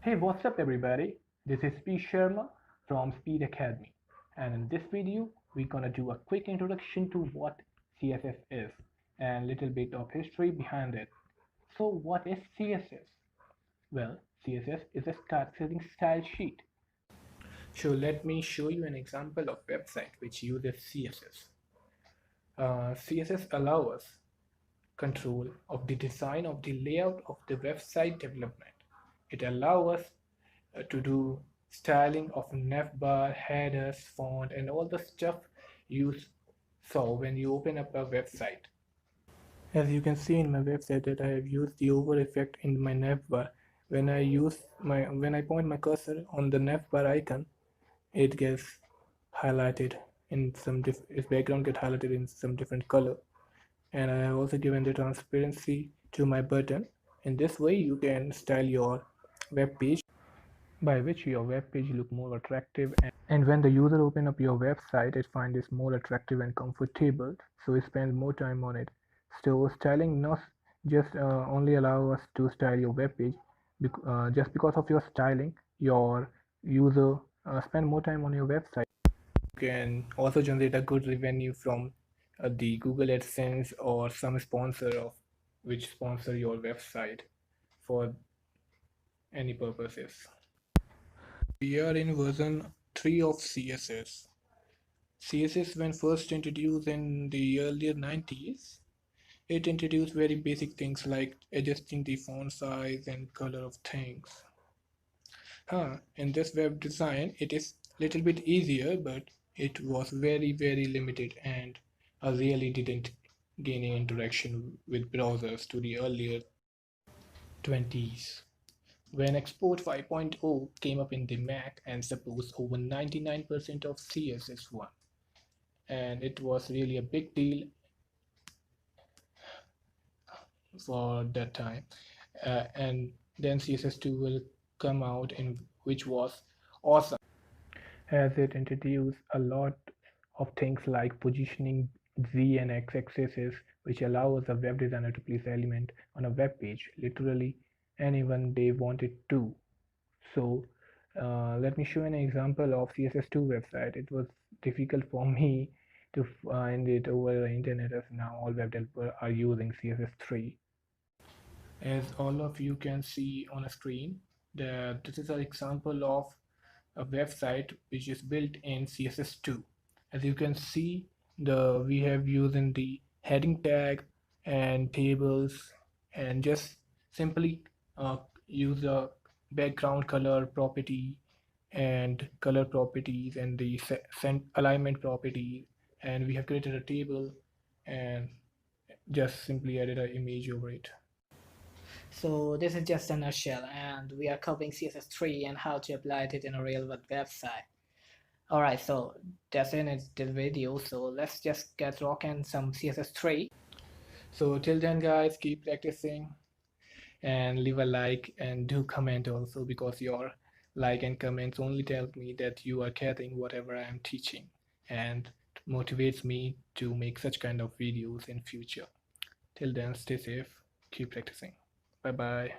Hey, what's up everybody? This is P. Sharma from Speed Academy, and in this video we're gonna do a quick introduction to what CSS is and little bit of history behind it. So what is CSS? Well, CSS is a setting style sheet. So let me show you an example of website which uses CSS. CSS allows us control of the design of the layout of the website development. It allows us to do styling of navbar, headers, font, and all the stuff you saw when you open up a website. As you can see in my website that I have used the over effect in my navbar. When I point my cursor on the navbar icon, it gets highlighted in its background get highlighted in some different color. And I have also given the transparency to my button. In this way you can style your web page by which your web page look more attractive, and when the user open up your website it finds it more attractive and comfortable, so it spends more time on it. So styling not just only allow us to style your web page, just because of your styling your user spend more time on your website. You can also generate a good revenue from the Google AdSense or some sponsor of which sponsor your website for any purposes. We are in version 3 of CSS. CSS, when first introduced in the earlier 90s, it introduced very basic things like adjusting the font size and color of things. In this web design, it is little bit easier, but it was very limited, and I really didn't gain any interaction with browsers to the earlier 20s. When Export 5.0 came up in the Mac and supports over 99% of CSS1, and it was really a big deal for that time. And then CSS2 will come out, in which was awesome, as it introduced a lot of things like positioning Z and X axes, which allows a web designer to place element on a web page literally anyone they wanted to. So let me show an example of CSS2 website. It was difficult for me to find it over the internet, as now all web developers are using CSS3. As all of you can see on a screen, that this is an example of a website which is built in CSS2. As you can see, we have using the heading tag and tables, and just simply use a background color property and color properties and the alignment property, and we have created a table and just simply added an image over it. So this is just a nutshell, and we are covering CSS3 and how to apply it in a real world website. Alright, so that's it the video, so let's just get rocking some CSS3. So till then guys, keep practicing and leave a like and do comment also, because your like and comments only tell me that you are getting whatever I am teaching, and motivates me to make such kind of videos in future. Till then, stay safe, keep practicing. Bye bye.